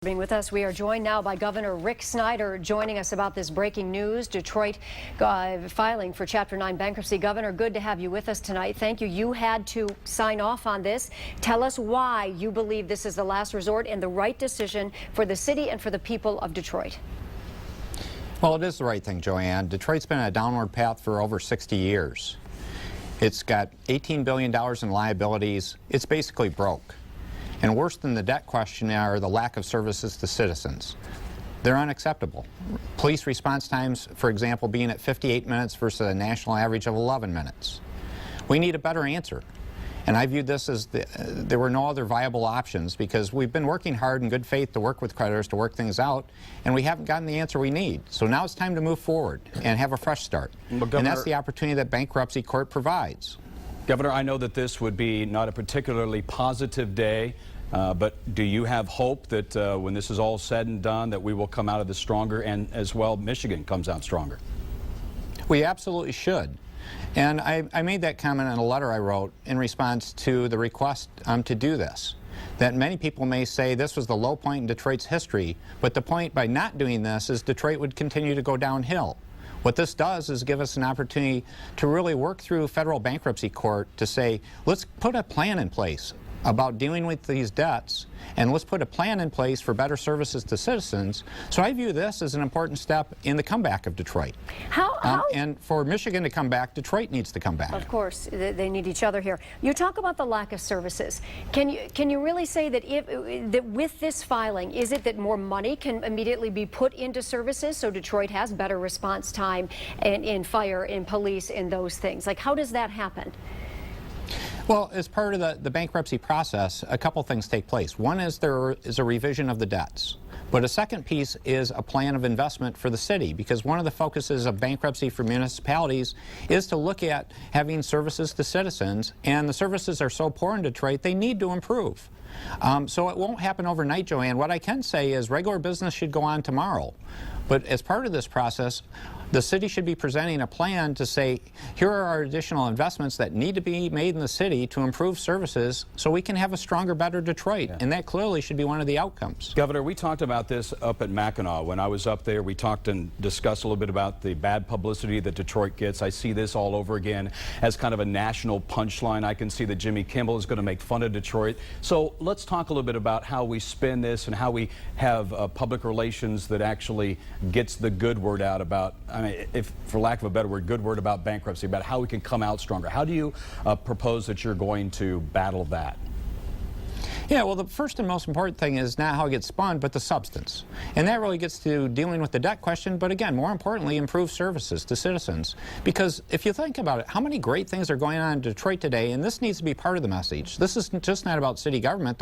Being with us, we are joined now by Governor Rick Snyder joining us about this breaking news. Detroit filing for Chapter 9 bankruptcy. Governor, good to have you with us tonight. Thank you. You had to sign off on this. Tell us why you believe this is the last resort and the right decision for the city and for the people of Detroit. Well, it is the right thing, Joanne. Detroit's been on a downward path for over 60 years. It's got $18 billion in liabilities. It's basically broke. And worse than the debt question are the lack of services to citizens. They're unacceptable. Police response times, for example, being at 58 minutes versus a national average of 11 minutes. We need a better answer. And I viewed this as there were no other viable options because we've been working hard in good faith to work with creditors to work things out, and we haven't gotten the answer we need. So now it's time to move forward and have a fresh start. And that's the opportunity that bankruptcy court provides. Governor, I know that this would be not a particularly positive day, but do you have hope that when this is all said and done that we will come out of this stronger, and as well Michigan comes out stronger? We absolutely should. And I made that comment in a letter I wrote in response to the request to do this. That many people may say this was the low point in Detroit's history, but the point by not doing this is Detroit would continue to go downhill. What this does is give us an opportunity to really work through federal bankruptcy court to say, let's put a plan in place about dealing with these debts, and let's put a plan in place for better services to citizens. So I view this as an important step in the comeback of Detroit. And for Michigan to come back, Detroit needs to come back. Of course, they need each other here. You talk about the lack of services. Can you really say that with this filing, is it that more money can immediately be put into services so Detroit has better response time in fire, in police, in those things? Like, how does that happen? Well, as part of the bankruptcy process, a couple things take place. One is there is a revision of the debts. But a second piece is a plan of investment for the city, because one of the focuses of bankruptcy for municipalities is to look at having services to citizens, and the services are so poor in Detroit, they need to improve. So it won't happen overnight, Joanne. What I can say is regular business should go on tomorrow. But as part of this process, the city should be presenting a plan to say, here are our additional investments that need to be made in the city to improve services so we can have a stronger, better Detroit. Yeah. And that clearly should be one of the outcomes. Governor, we talked about this up at Mackinac. When I was up there, we talked and discussed a little bit about the bad publicity that Detroit gets. I see this all over again as kind of a national punchline. I can see that Jimmy Kimmel is going to make fun of Detroit. So let's talk a little bit about how we spin this and how we have public relations that actually gets the good word out about, I mean, if for lack of a better word, good word about bankruptcy, about how we can come out stronger. How do you propose that you're going to battle that? Yeah, well, the first and most important thing is not how it gets spun, but the substance. And that really gets to dealing with the debt question, but again, more importantly, improve services to citizens. Because if you think about it, how many great things are going on in Detroit today, and this needs to be part of the message. This is just not about city government,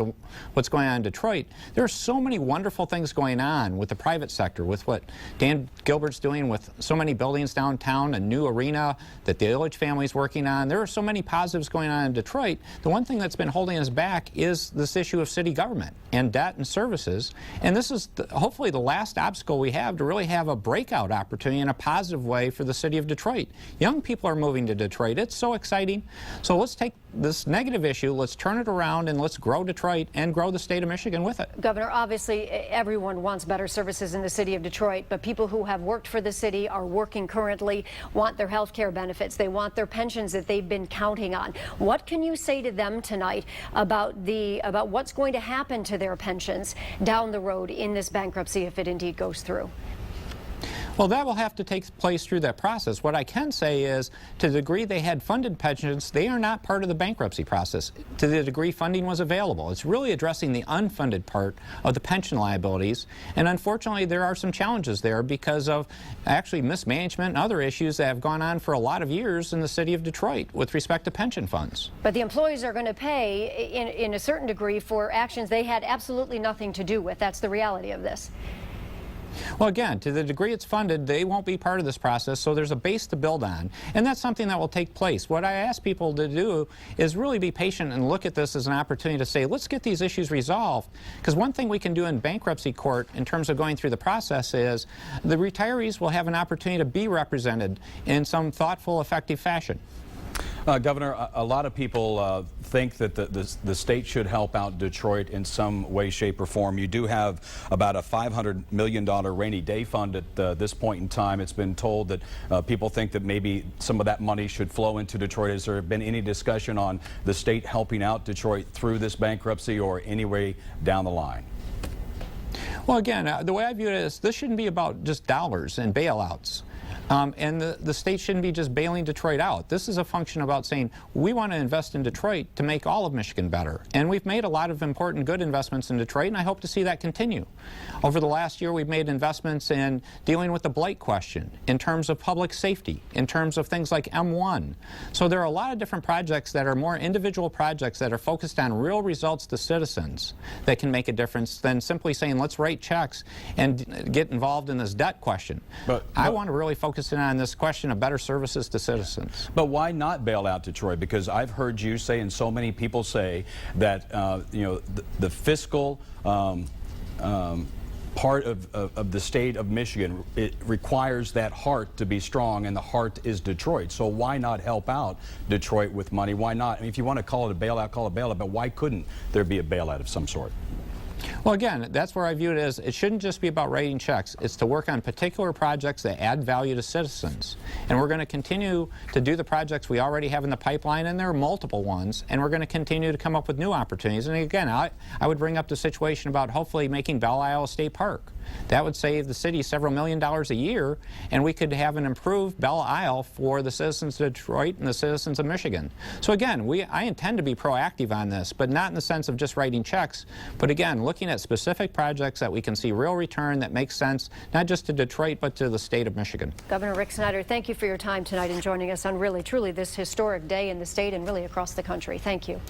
what's going on in Detroit. There are so many wonderful things going on with the private sector, with what Dan Gilbert's doing with so many buildings downtown, a new arena that the Illich family's working on. There are so many positives going on in Detroit. The one thing that's been holding us back is this issue of city government and debt and services, and this is hopefully the last obstacle we have to really have a breakout opportunity in a positive way for the city of Detroit. Young people are moving to Detroit. It's so exciting. So let's take this negative issue, let's turn it around, and let's grow Detroit and grow the state of Michigan with it. Governor, obviously everyone wants better services in the city of Detroit, but people who have worked for the city, are working currently, want their health care benefits, they want their pensions that they've been counting on. What can you say to them tonight about what's going to happen to their pensions down the road in this bankruptcy if it indeed goes through? Well, that will have to take place through that process. What I can say is, to the degree they had funded pensions, they are not part of the bankruptcy process. To the degree funding was available, it's really addressing the unfunded part of the pension liabilities. And unfortunately, there are some challenges there because of actually mismanagement and other issues that have gone on for a lot of years in the city of Detroit with respect to pension funds. But the employees are going to pay in a certain degree for actions they had absolutely nothing to do with. That's the reality of this. Well, again, to the degree it's funded, they won't be part of this process, so there's a base to build on. And that's something that will take place. What I ask people to do is really be patient and look at this as an opportunity to say, let's get these issues resolved. Because one thing we can do in bankruptcy court in terms of going through the process is the retirees will have an opportunity to be represented in some thoughtful, effective fashion. Governor, a lot of people think that the state should help out Detroit in some way, shape, or form. You do have about a $500 million rainy day fund at this point in time. It's been told that people think that maybe some of that money should flow into Detroit. Has there been any discussion on the state helping out Detroit through this bankruptcy or any way down the line? Well, again, the way I view it is this shouldn't be about just dollars and bailouts. And the state shouldn't be just bailing Detroit out. This is a function about saying we want to invest in Detroit to make all of Michigan better. And we've made a lot of important good investments in Detroit, and I hope to see that continue. Over the last year, we've made investments in dealing with the blight question, in terms of public safety, in terms of things like M1. So there are a lot of different projects that are more individual projects that are focused on real results to citizens that can make a difference than simply saying let's write checks and get involved in this debt question. But I want to really focus on this question of better services to citizens. But why not bail out Detroit? Because I've heard you say, and so many people say, that you know, the fiscal part of the state of Michigan, it requires that heart to be strong, and the heart is Detroit. So why not help out Detroit with money? Why not? I mean, if you want to call it a bailout, call it a bailout, but why couldn't there be a bailout of some sort? Well, again, that's where I view it as it shouldn't just be about writing checks. It's to work on particular projects that add value to citizens. And we're going to continue to do the projects we already have in the pipeline, and there are multiple ones, and we're going to continue to come up with new opportunities. And again, I would bring up the situation about hopefully making Belle Isle a state park. That would save the city several $1 million a year, and we could have an improved Belle Isle for the citizens of Detroit and the citizens of Michigan. So again, I intend to be proactive on this, but not in the sense of just writing checks, but again, looking at specific projects that we can see real return that makes sense, not just to Detroit, but to the state of Michigan. Governor Rick Snyder, thank you for your time tonight and joining us on really, truly this historic day in the state and really across the country. Thank you.